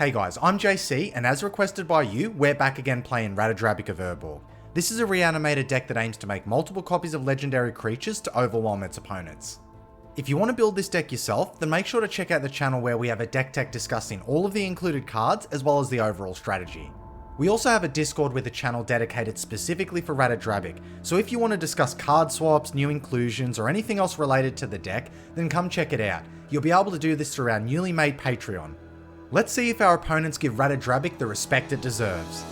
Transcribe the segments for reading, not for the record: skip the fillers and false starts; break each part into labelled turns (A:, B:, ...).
A: Hey guys, I'm JC, and as requested by you, we're back again playing Ratadrabik of Urborg. This is a reanimated deck that aims to make multiple copies of legendary creatures to overwhelm its opponents. If you want to build this deck yourself, then make sure to check out the channel where we have a deck tech discussing all of the included cards as well as the overall strategy. We also have a Discord with a channel dedicated specifically for Ratadrabik, so if you want to discuss card swaps, new inclusions, or anything else related to the deck, then come check it out. You'll be able to do this through our newly made Patreon. Let's see if our opponents give Ratadrabik the respect it deserves.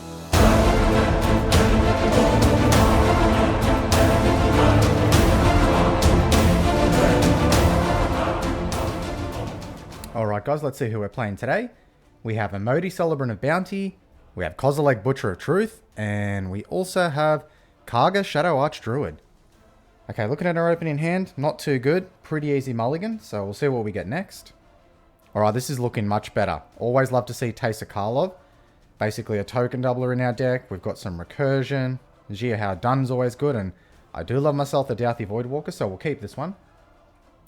A: Alright guys, let's see who we're playing today. We have Imoti, Celebrant of Bounty, we have Kozilek, Butcher of Truth, and we also have Kagha, Shadow Archdruid. Okay, looking at our opening hand, not too good, pretty easy mulligan, so we'll see what we get next. Alright, this is looking much better. Always love to see Taste of Karlov. Basically a token doubler in our deck. We've got some recursion. Jia How Done's always good, and I do love myself the Douthie Voidwalker, so we'll keep this one.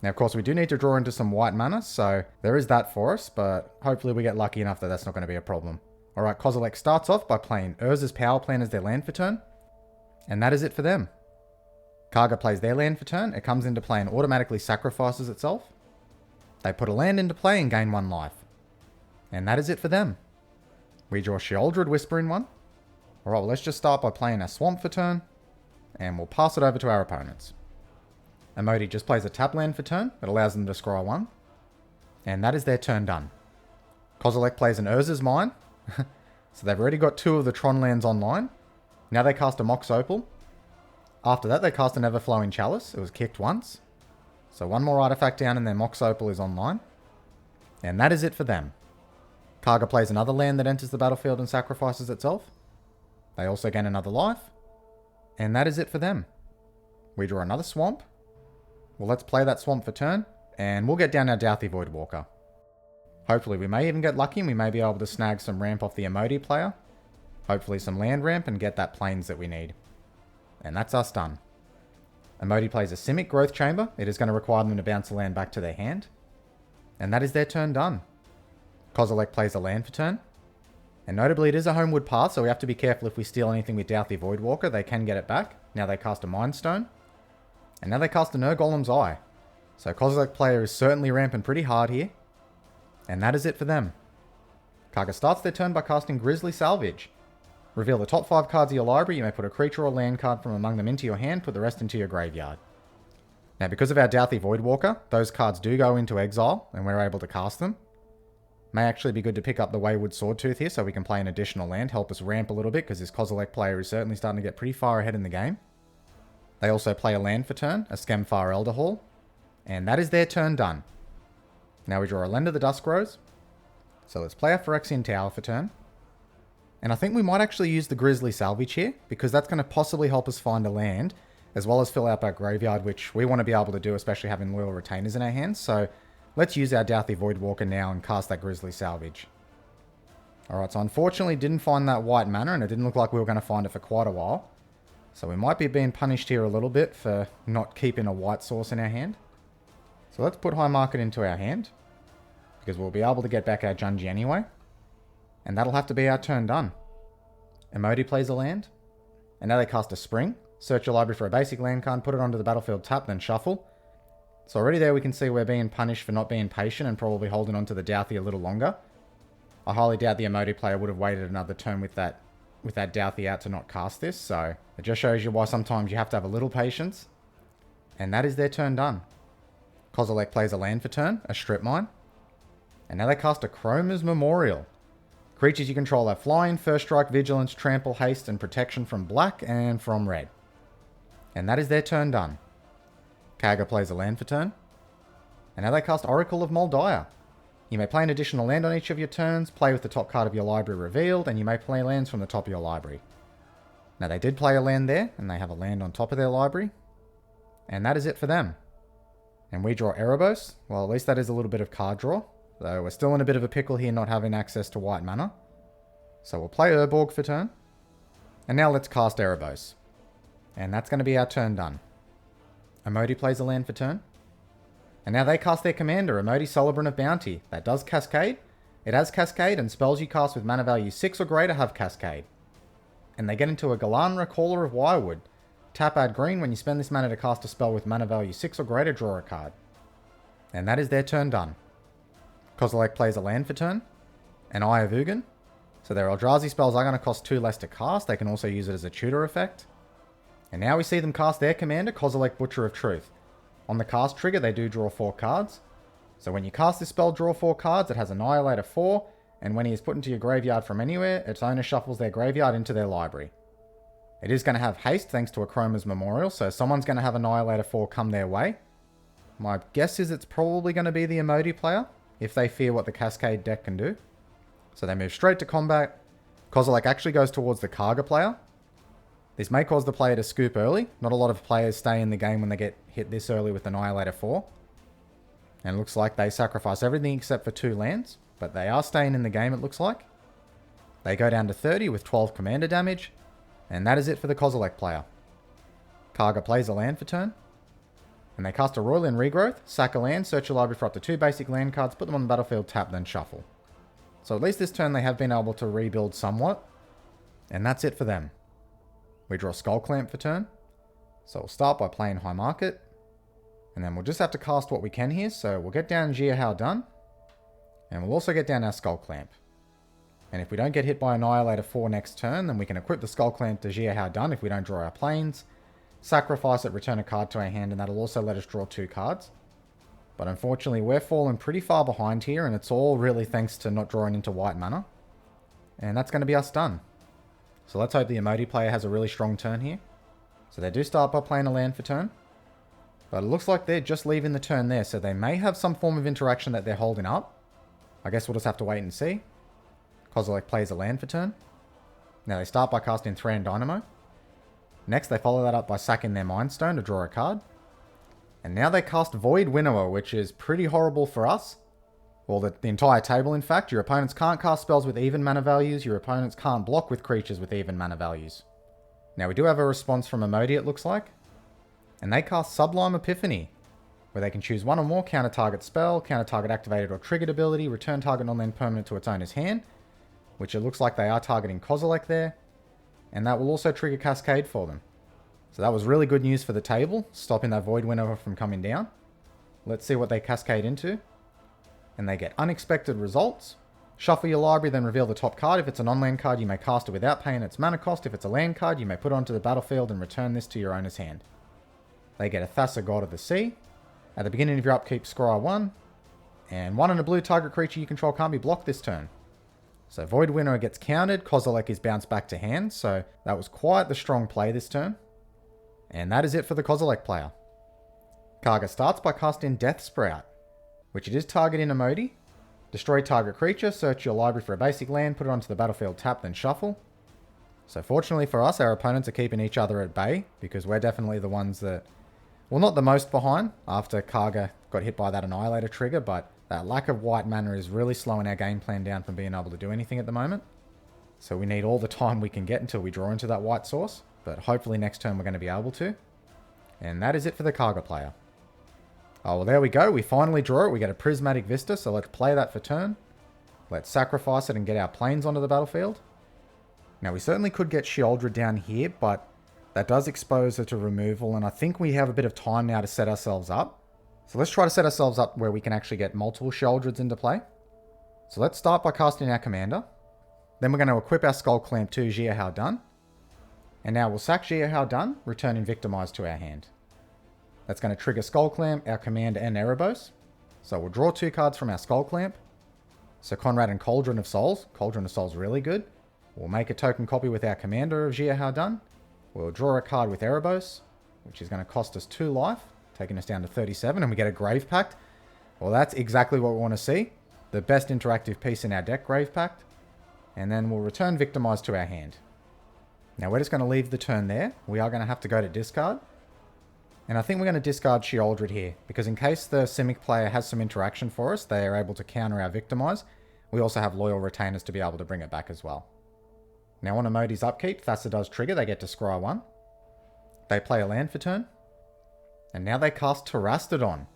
A: Now, of course, we do need to draw into some white mana, so there is that for us, but hopefully we get lucky enough that that's not going to be a problem. Alright, Kozilek starts off by playing Urza's Power Plant as their land for turn, and that is it for them. Kagha plays their land for turn. It comes into play and automatically sacrifices itself. They put a land into play and gain 1 life. And that is it for them. We draw Sheoldred Whisper in one. Alright, well let's just start by playing a Swamp for turn. And we'll pass it over to our opponents. Imoti just plays a tap land for turn. It allows them to scroll 1. And that is their turn done. Kozilek plays an Urza's Mine. So they've already got 2 of the Tron lands online. Now they cast a Mox Opal. After that they cast an Everflowing Chalice. It was kicked once. So 1 more artifact down and their Mox Opal is online. And that is it for them. Kagha plays another land that enters the battlefield and sacrifices itself. They also gain another life. And that is it for them. We draw another Swamp. Well, let's play that Swamp for turn. And we'll get down our Douthie Voidwalker. Hopefully we may even get lucky and we may be able to snag some ramp off the Imoti player. Hopefully some land ramp and get that plains that we need. And that's us done. Imoti plays a Simic Growth Chamber. It is going to require them to bounce a land back to their hand. And that is their turn done. Kozilek plays a land for turn. And notably it is a Homewood Path, so we have to be careful if we steal anything with Douthie Voidwalker. They can get it back. Now they cast a Mind Stone. And now they cast a Nurgolem's Eye. So Kozilek player is certainly ramping pretty hard here. And that is it for them. Kagha starts their turn by casting Grisly Salvage. Reveal the top 5 cards of your library. You may put a creature or land card from among them into your hand, put the rest into your graveyard. Now, because of our Douthie Voidwalker, those cards do go into exile, and we're able to cast them. May actually be good to pick up the Wayward Swordtooth here, so we can play an additional land, help us ramp a little bit, because this Kozilek player is certainly starting to get pretty far ahead in the game. They also play a land for turn, a Skemfar Elderhall, and that is their turn done. Now we draw a Lend of the Dusk Rose. So let's play our Phyrexian Tower for turn. And I think we might actually use the Grisly Salvage here, because that's going to possibly help us find a land, as well as fill out our graveyard, which we want to be able to do, especially having Loyal Retainers in our hands. So let's use our Douthie Voidwalker now and cast that Grisly Salvage. Alright, so unfortunately didn't find that white mana, and it didn't look like we were going to find it for quite a while. So we might be being punished here a little bit for not keeping a white source in our hand. So let's put High Market into our hand, because we'll be able to get back our Junji anyway. And that'll have to be our turn done. Imoti plays a land. And now they cast a Spring. Search your library for a basic land card, put it onto the battlefield, tap, then shuffle. So already there we can see we're being punished for not being patient and probably holding on to the Douthie a little longer. I highly doubt the Imoti player would have waited another turn with that Douthie out to not cast this. So it just shows you why sometimes you have to have a little patience. And that is their turn done. Kozilek plays a land for turn, a Strip Mine. And now they cast a Chroma's Memorial. Creatures you control have flying, first strike, vigilance, trample, haste, and protection from black and from red. And that is their turn done. Kagha plays a land for turn. And now they cast Oracle of Moldiah. You may play an additional land on each of your turns, play with the top card of your library revealed, and you may play lands from the top of your library. Now they did play a land there, and they have a land on top of their library. And that is it for them. And we draw Erebos. Well, at least that is a little bit of card draw. Though we're still in a bit of a pickle here not having access to white mana. So we'll play Urborg for turn. And now let's cast Erebos. And that's going to be our turn done. Imoti plays a land for turn. And now they cast their commander, Imoti, Celebrant of Bounty. That does cascade. It has Cascade, and spells you cast with mana value 6 or greater have Cascade. And they get into a Galanra, Caller of Wirewood. Tap, add green. When you spend this mana to cast a spell with mana value 6 or greater, draw a card. And that is their turn done. Kozilek plays a land for turn. An Eye of Ugin. So their Eldrazi spells are going to cost 2 less to cast. They can also use it as a tutor effect. And now we see them cast their commander, Kozilek, Butcher of Truth. On the cast trigger, they do draw 4 cards. So when you cast this spell, draw 4 cards. It has Annihilator 4. And when he is put into your graveyard from anywhere, its owner shuffles their graveyard into their library. It is going to have haste thanks to Akroma's Memorial, so someone's going to have Annihilator 4 come their way. My guess is it's probably going to be the Imoti player, if they fear what the Cascade deck can do. So they move straight to combat. Kozilek actually goes towards the Kagha player. This may cause the player to scoop early. Not a lot of players stay in the game when they get hit this early with Annihilator 4. And it looks like they sacrifice everything except for 2 lands. But they are staying in the game, it looks like. They go down to 30 with 12 commander damage. And that is it for the Kozilek player. Kagha plays a land for turn. And they cast a Roiland Regrowth, sack a land, search your library for up to 2 basic land cards, put them on the battlefield, tap, then shuffle. So at least this turn they have been able to rebuild somewhat. And that's it for them. We draw Skullclamp for turn. So we'll start by playing High Market. And then we'll just have to cast what we can here. So we'll get down Jiahao Dun. And we'll also get down our Skullclamp. And if we don't get hit by Annihilator 4 next turn, then we can equip the Skullclamp to Jiahao Dun if we don't draw our planes. Sacrifice it, return a card to our hand, and that'll also let us draw 2 cards. But unfortunately, we're falling pretty far behind here, and it's all really thanks to not drawing into white mana. And that's going to be us done. So let's hope the Imoti player has a really strong turn here. So they do start by playing a land for turn. But it looks like they're just leaving the turn there, so they may have some form of interaction that they're holding up. I guess we'll just have to wait and see. Kozilek plays a land for turn. Now they start by casting Thran Dynamo. Next they follow that up by sacking their Mind Stone to draw a card. And now they cast Void Winnower, which is pretty horrible for us. Well, the entire table, in fact. Your opponents can't cast spells with even mana values. Your opponents can't block with creatures with even mana values. Now, we do have a response from Imoti, it looks like. And they cast Sublime Epiphany, where they can choose one or more counter-target spell, counter-target activated or triggered ability, return target non-land permanent to its owner's hand, which it looks like they are targeting Kozilek there. And that will also trigger Cascade for them. So that was really good news for the table, stopping that Void Winnower from coming down. Let's see what they cascade into. And they get unexpected results. Shuffle your library, then reveal the top card. If it's a non-land card, you may cast it without paying its mana cost. If it's a land card, you may put it onto the battlefield and return this to your owner's hand. They get a Thassa, God of the Sea. At the beginning of your upkeep, scry 1. And 1 and a blue, target creature you control can't be blocked this turn. So Void Winnower gets countered. Kozilek is bounced back to hand. So that was quite the strong play this turn. And that is it for the Kozilek player. Kagha starts by casting Death Sprout, which it is targeting Imoti. Destroy target creature, search your library for a basic land, put it onto the battlefield, tap, then shuffle. So fortunately for us, our opponents are keeping each other at bay, because we're definitely the ones that, well, not the most behind after Kagha got hit by that Annihilator trigger, but that lack of white mana is really slowing our game plan down from being able to do anything at the moment. So we need all the time we can get until we draw into that white source, but hopefully next turn we're going to be able to. And that is it for the Kagha player. Oh, well, there we go. We finally draw it. We get a Prismatic Vista, so let's play that for turn. Let's sacrifice it and get our planes onto the battlefield. Now, we certainly could get Sheoldred down here, but that does expose her to removal, and I think we have a bit of time now to set ourselves up. So let's try to set ourselves up where we can actually get multiple Sheoldreds into play. So let's start by casting our commander. Then we're going to equip our Skullclamp to Jiahao Dun. And now we'll sack Jiahao Dun, returning Victimized to our hand. That's going to trigger Skullclamp, our commander, and Erebos. So we'll draw 2 cards from our Skullclamp. So Conrad and Cauldron of Souls. Cauldron of Souls really good. We'll make a token copy with our commander of Jiahao Dun. We'll draw a card with Erebos, which is going to cost us 2 life, taking us down to 37, and we get a Grave Pact. Well, that's exactly what we want to see. The best interactive piece in our deck, Grave Pact. And then we'll return Victimized to our hand. Now we're just going to leave the turn there. We are going to have to go to discard. And I think we're going to discard Sheoldred here, because in case the Simic player has some interaction for us, they are able to counter our Victimize. We also have Loyal Retainers to be able to bring it back as well. Now on Emoti's upkeep, Thassa does trigger, they get to scry 1. They play a land for turn. And now they cast Terastodon.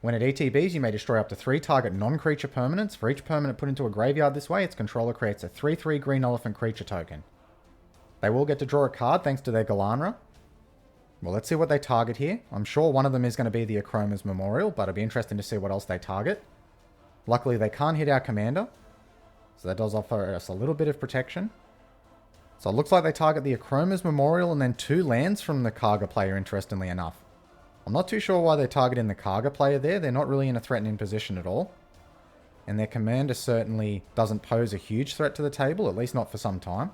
A: When it ETBs, you may destroy up to 3 target non-creature permanents. For each permanent put into a graveyard this way, its controller creates a 3/3 green elephant creature token. They will get to draw a card thanks to their Galanra. Well, let's see what they target here. I'm sure one of them is going to be the Akroma's Memorial, but it'll be interesting to see what else they target. Luckily, they can't hit our commander, so that does offer us a little bit of protection. So it looks like they target the Akroma's Memorial and then 2 lands from the Kagha player, interestingly enough. I'm not too sure why they're targeting the Kagha player there. They're not really in a threatening position at all. And their commander certainly doesn't pose a huge threat to the table, at least not for some time.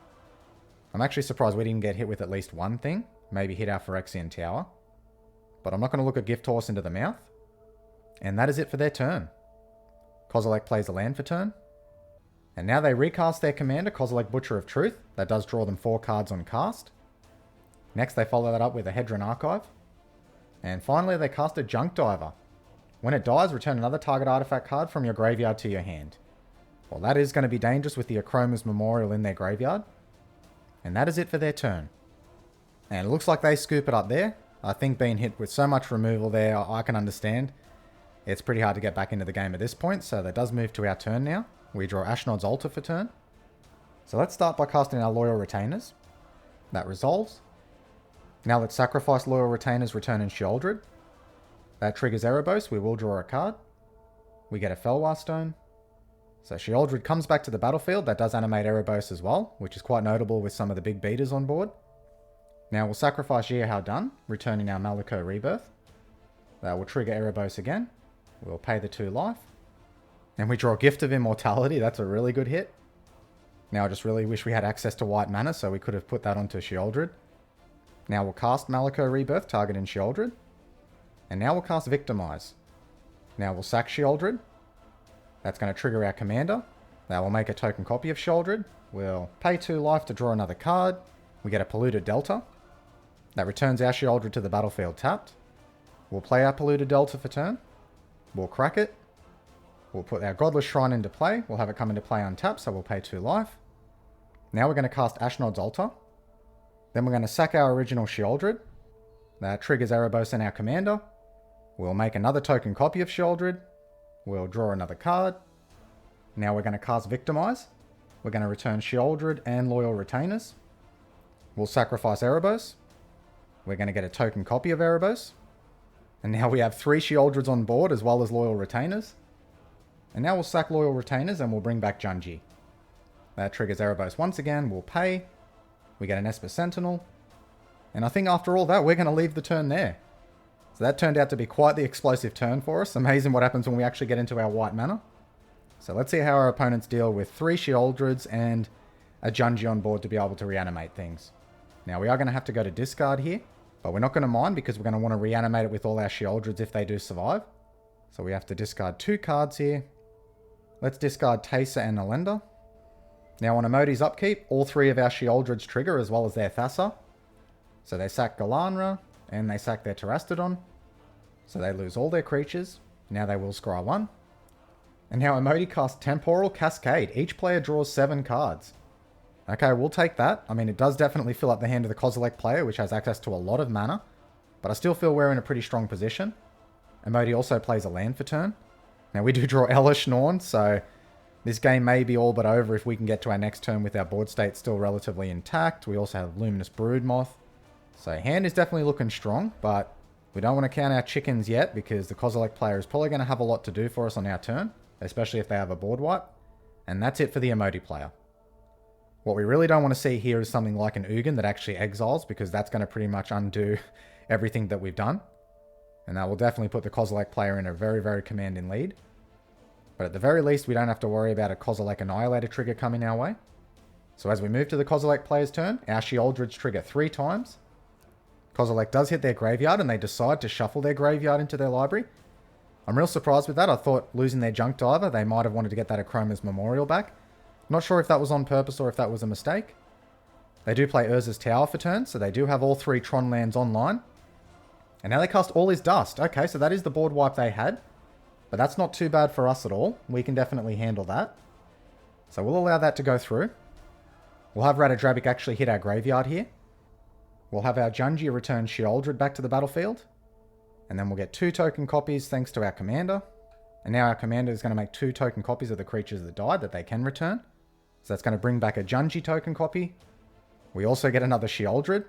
A: I'm actually surprised we didn't get hit with at least one thing. Maybe hit our Phyrexian Tower. But I'm not going to look a Gift Horse into the mouth. And that is it for their turn. Kozilek plays a land for turn. And now they recast their commander, Kozilek Butcher of Truth. That does draw them 4 cards on cast. Next they follow that up with a Hedron Archive. And finally, they cast a Junk Diver. When it dies, return another target artifact card from your graveyard to your hand. Well, that is going to be dangerous with the Akroma's Memorial in their graveyard. And that is it for their turn. And it looks like they scoop it up there. I think being hit with so much removal there, I can understand. It's pretty hard to get back into the game at this point, so that does move to our turn now. We draw Ashnod's Altar for turn. So let's start by casting our Loyal Retainers. That resolves. Now let's sacrifice Loyal Retainers, return in Sheoldred. That triggers Erebos, we will draw a card. We get a Felwar Stone. So Sheoldred comes back to the battlefield, that does animate Erebos as well, which is quite notable with some of the big beaters on board. Now we'll sacrifice Yeahau Dun, returning our Maliko Rebirth. That will trigger Erebos again. We'll pay the 2 life. And we draw Gift of Immortality, that's a really good hit. Now I just really wish we had access to white mana so we could have put that onto Sheoldred. Now we'll cast Maliko Rebirth, targeting Sheoldred. And now we'll cast Victimize. Now we'll sack Sheoldred. That's going to trigger our commander. That will make a token copy of Sheoldred. We'll pay 2 life to draw another card. We get a Polluted Delta. That returns our Sheoldred to the battlefield tapped. We'll play our Polluted Delta for turn. We'll crack it. We'll put our Godless Shrine into play. We'll have it come into play untapped, so we'll pay 2 life. Now we're going to cast Ashnod's Altar. Then we're going to sack our original Sheoldred. That triggers Erebos and our commander. We'll make another token copy of Sheoldred. We'll draw another card. Now we're going to cast Victimize. We're going to return Sheoldred and Loyal Retainers. We'll sacrifice Erebos. We're going to get a token copy of Erebos. And now we have 3 Sheoldreds on board as well as Loyal Retainers. And now we'll sack Loyal Retainers and we'll bring back Junji. That triggers Erebos once again. We'll pay. We get an Esper Sentinel. And I think after all that, we're going to leave the turn there. So that turned out to be quite the explosive turn for us. Amazing what happens when we actually get into our white mana. So let's see how our opponents deal with 3 Sheoldreds and a Junji on board to be able to reanimate things. Now we are going to have to go to discard here. But we're not going to mind because we're going to want to reanimate it with all our Sheoldreds if they do survive. So we have to discard 2 cards here. Let's discard Teysa and Nalenda. Now on Emoti's upkeep, all 3 of our Sheoldreds trigger as well as their Thassa. So they sack Galanra and they sack their Terastodon. So they lose all their creatures. Now they will scry 1. And now Imoti casts Temporal Cascade. Each player draws 7 cards. Okay, we'll take that. I mean, it does definitely fill up the hand of the Kozilek player, which has access to a lot of mana. But I still feel we're in a pretty strong position. Imoti also plays a land for turn. Now we do draw Elesh Norn, so this game may be all but over if we can get to our next turn with our board state still relatively intact. We also have Luminous Broodmoth. So hand is definitely looking strong, but we don't want to count our chickens yet because the Kozilek player is probably going to have a lot to do for us on our turn, especially if they have a board wipe. And that's it for the Imoti player. What we really don't want to see here is something like an Ugin that actually exiles, because that's going to pretty much undo everything that we've done. And that will definitely put the Kozilek player in a very, very commanding lead. But at the very least, we don't have to worry about a Kozilek Annihilator trigger coming our way. So as we move to the Kozilek player's turn, our Sheoldreds trigger 3 times. Kozilek does hit their graveyard and they decide to shuffle their graveyard into their library. I'm real surprised with that. I thought losing their Junk Diver, they might have wanted to get that Akroma's Memorial back. Not sure if that was on purpose or if that was a mistake. They do play Urza's Tower for turn, so they do have all 3 Tron lands online. And now they cast All Is Dust. Okay, so that is the board wipe they had. But that's not too bad for us at all. We can definitely handle that. So we'll allow that to go through. We'll have Ratadrabik actually hit our graveyard here. We'll have our Junji return Sheoldred back to the battlefield. And then we'll get 2 token copies thanks to our commander. And now our commander is going to make 2 token copies of the creatures that died that they can return. So that's going to bring back a Junji token copy. We also get another Sheoldred.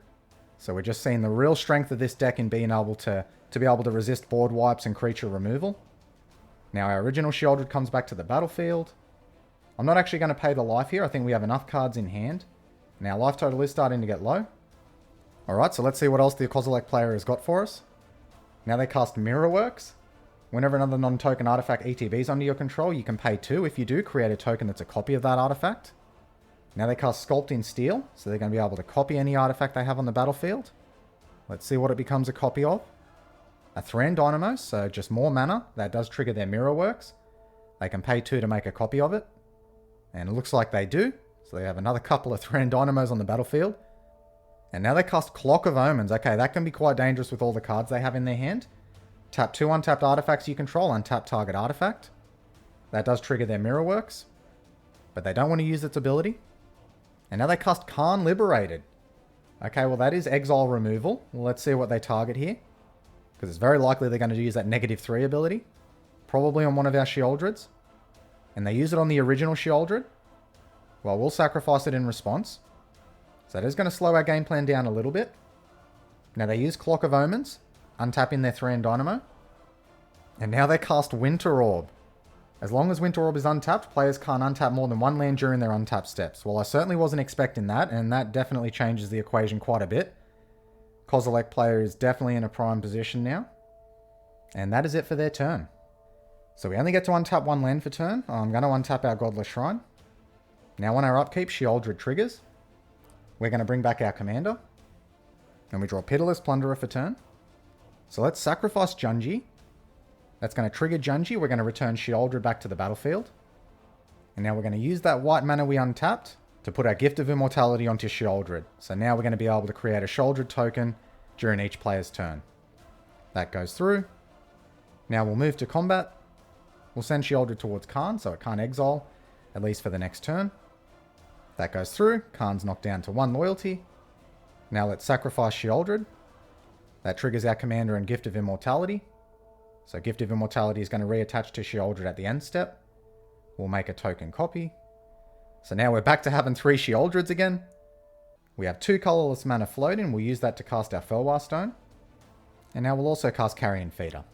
A: So we're just seeing the real strength of this deck in being able to be able to resist board wipes and creature removal. Now our original Sheoldred comes back to the battlefield. I'm not actually going to pay the life here. I think we have enough cards in hand. Now life total is starting to get low. Alright, so let's see what else the Kozilek player has got for us. Now they cast Mirrorworks. Whenever another non-token artifact ETB is under your control, you can pay 2. If you do, create a token that's a copy of that artifact. Now they cast Sculpt in Steel, so they're going to be able to copy any artifact they have on the battlefield. Let's see what it becomes a copy of. A Thran Dynamo, so just more mana. That does trigger their Mirrorworks. They can pay 2 to make a copy of it. And it looks like they do. So they have another couple of Thran Dynamos on the battlefield. And now they cast Clock of Omens. Okay, that can be quite dangerous with all the cards they have in their hand. Tap 2 untapped artifacts you control, untap target artifact. That does trigger their Mirrorworks. But they don't want to use its ability. And now they cast Khan Liberated. Okay, well that is exile removal. Well, let's see what they target here. Because it's very likely they're going to use that -3 ability. Probably on one of our Sheoldreds. And they use it on the original Sheoldred. Well, we'll sacrifice it in response. So that is going to slow our game plan down a little bit. Now they use Clock of Omens, untapping their Thran Dynamo. And now they cast Winter Orb. As long as Winter Orb is untapped, players can't untap more than 1 land during their untap steps. Well, I certainly wasn't expecting that, and that definitely changes the equation quite a bit. Kozilek player is definitely in a prime position now. And that is it for their turn. So we only get to untap 1 land for turn. I'm going to untap our Godless Shrine. Now on our upkeep, Sheoldred triggers. We're going to bring back our commander. And we draw Pitiless Plunderer for turn. So let's sacrifice Junji. That's going to trigger Junji. We're going to return Sheoldred back to the battlefield. And now we're going to use that white mana we untapped to put our Gift of Immortality onto Sheoldred. So now we're going to be able to create a Sheoldred token during each player's turn. That goes through. Now we'll move to combat. We'll send Sheoldred towards Khan, so it can't exile, at least for the next turn. That goes through. Khan's knocked down to 1 loyalty. Now let's sacrifice Sheoldred. That triggers our commander and Gift of Immortality. So Gift of Immortality is going to reattach to Sheoldred at the end step. We'll make a token copy. So now we're back to having 3 Sheoldreds again. We have 2 colorless mana floating. We'll use that to cast our Felwar Stone. And now we'll also cast Carrion Feeder.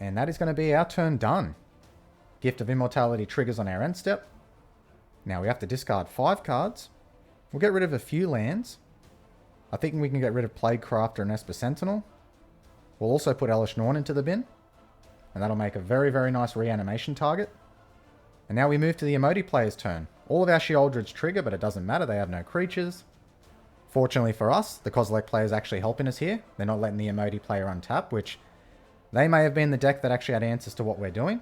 A: And that is going to be our turn done. Gift of Immortality triggers on our end step. Now we have to discard 5 cards. We'll get rid of a few lands. I think we can get rid of Plaguecrafter and Esper Sentinel. We'll also put Elesh Norn into the bin. And that'll make a very, very nice reanimation target. And now we move to the Imoti player's turn. All of our Sheoldreds trigger, but it doesn't matter. They have no creatures. Fortunately for us, the Kozilek player is actually helping us here. They're not letting the Imoti player untap, which they may have been the deck that actually had answers to what we're doing.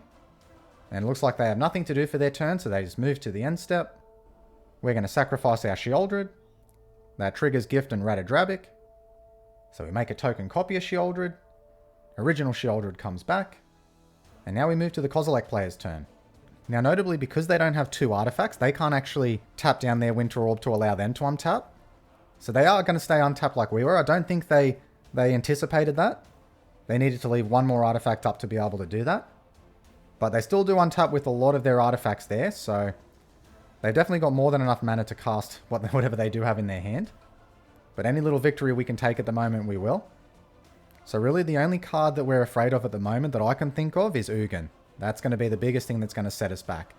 A: And it looks like they have nothing to do for their turn, so they just move to the end step. We're going to sacrifice our Sheoldred. That triggers Gift and Ratadrabik. So we make a token copy of Sheoldred. Original Sheoldred comes back. And now we move to the Kozilek player's turn. Now notably, because they don't have 2 artifacts, they can't actually tap down their Winter Orb to allow them to untap. So they are going to stay untapped like we were. I don't think they anticipated that. They needed to leave 1 more artifact up to be able to do that. But they still do untap with a lot of their artifacts there, so they've definitely got more than enough mana to cast whatever they do have in their hand. But any little victory we can take at the moment, we will. So really the only card that we're afraid of at the moment that I can think of is Ugin. That's going to be the biggest thing that's going to set us back.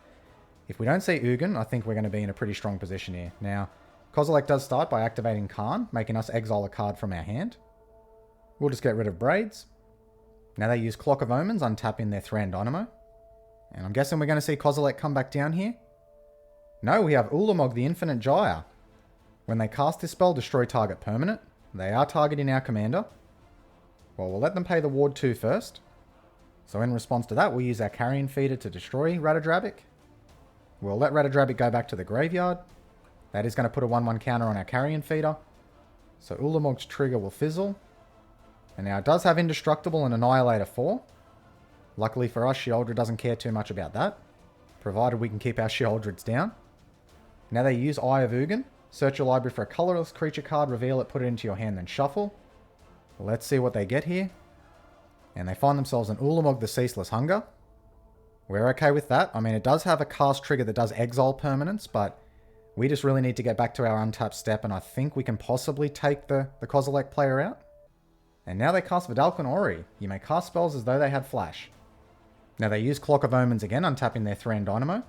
A: If we don't see Ugin, I think we're going to be in a pretty strong position here. Now, Kozilek does start by activating Khan, making us exile a card from our hand. We'll just get rid of Braids. Now they use Clock of Omens, untapping their Thran Dynamo. And I'm guessing we're going to see Kozilek come back down here. No, we have Ulamog the Infinite Gyre. When they cast this spell, destroy target permanent. They are targeting our commander. Well, we'll let them pay the Ward 2 first. So in response to that, we'll use our Carrion Feeder to destroy Ratadrabik. We'll let Ratadrabik go back to the graveyard. That is going to put a 1/1 counter on our Carrion Feeder. So Ulamog's trigger will fizzle. And now it does have Indestructible and Annihilator 4. Luckily for us, Sheoldred doesn't care too much about that, provided we can keep our Sheoldreds down. Now they use Eye of Ugin. Search your library for a colorless creature card, reveal it, put it into your hand, then shuffle. Let's see what they get here. And they find themselves an Ulamog the Ceaseless Hunger. We're okay with that. I mean, it does have a cast trigger that does exile permanents, but we just really need to get back to our untapped step, and I think we can possibly take the Kozilek player out. And now they cast Vidalcan Ori. You may cast spells as though they had flash. Now they use Clock of Omens again, untapping their Thran Dynamo.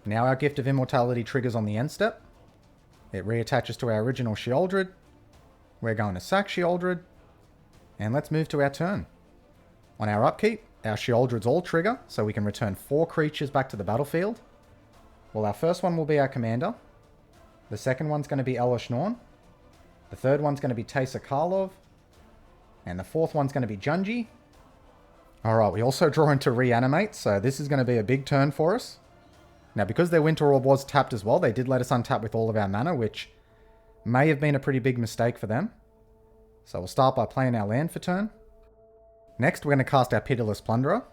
A: Now our Gift of Immortality triggers on the end step. It reattaches to our original Sheoldred. We're going to sack Sheoldred. And let's move to our turn. On our upkeep, our Sheoldreds all trigger, so we can return 4 creatures back to the battlefield. Well, our first one will be our commander. The second one's going to be Elesh Norn. The third one's going to be Teysa Karlov. And the fourth one's going to be Junji. Alright, we also draw into Reanimate, so this is going to be a big turn for us. Now, because their Winter Orb was tapped as well, they did let us untap with all of our mana, which may have been a pretty big mistake for them. So we'll start by playing our land for turn. Next, we're going to cast our Pitiless Plunderer.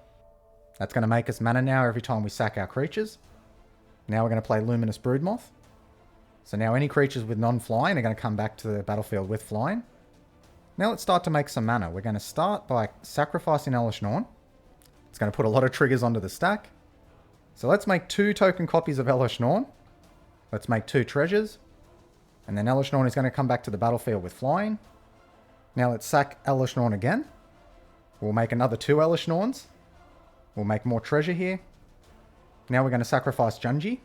A: That's going to make us mana now every time we sack our creatures. Now we're going to play Luminous Broodmoth. So now any creatures with non-flying are going to come back to the battlefield with flying. Now let's start to make some mana. We're going to start by sacrificing Elesh Norn. It's going to put a lot of triggers onto the stack. So let's make 2 token copies of Elesh Norn. Let's make 2 treasures. And then Elesh Norn is going to come back to the battlefield with flying. Now let's sack Elesh Norn again. We'll make another 2 Elesh Norns. We'll make more treasure here. Now we're going to sacrifice Junji.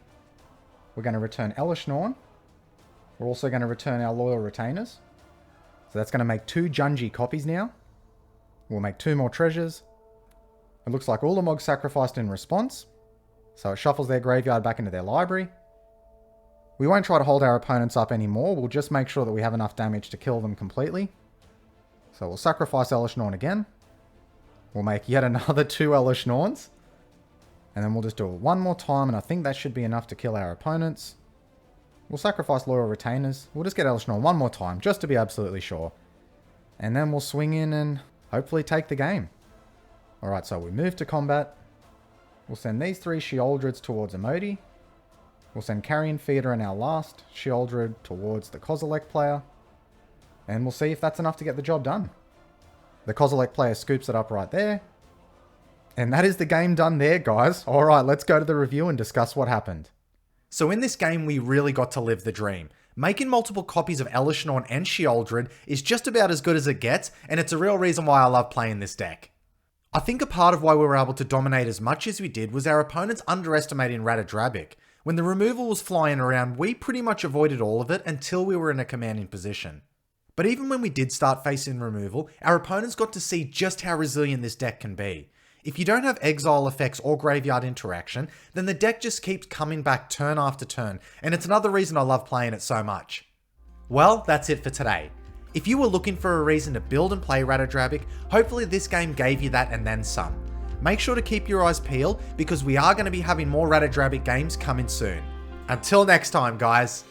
A: We're going to return Elesh Norn. We're also going to return our Loyal Retainers. So that's going to make 2 Junji copies now. We'll make 2 more treasures. It looks like Ulamog sacrificed in response. So it shuffles their graveyard back into their library. We won't try to hold our opponents up anymore. We'll just make sure that we have enough damage to kill them completely. So we'll sacrifice Elesh Norn again. We'll make yet another 2 Elesh Norns. And then we'll just do it one more time, and I think that should be enough to kill our opponents. We'll sacrifice Loyal Retainers. We'll just get Elesh Norn one more time, just to be absolutely sure. And then we'll swing in and hopefully take the game. Alright, so we move to combat. We'll send these 3 Sheoldreds towards Imoti. We'll send Carrion Feeder and our last Sheoldred towards the Kozilek player. And we'll see if that's enough to get the job done. The Kozilek player scoops it up right there. And that is the game done there, guys. Alright, let's go to the review and discuss what happened.
B: So in this game, we really got to live the dream. Making multiple copies of Elesh Norn and Sheoldred is just about as good as it gets, and it's a real reason why I love playing this deck. I think a part of why we were able to dominate as much as we did was our opponents underestimating Ratadrabik. When the removal was flying around, we pretty much avoided all of it until we were in a commanding position. But even when we did start facing removal, our opponents got to see just how resilient this deck can be. If you don't have exile effects or graveyard interaction, then the deck just keeps coming back turn after turn, and it's another reason I love playing it so much. Well, that's it for today. If you were looking for a reason to build and play Ratadrabik, hopefully this game gave you that and then some. Make sure to keep your eyes peeled because we are going to be having more Ratadrabik games coming soon. Until next time, guys.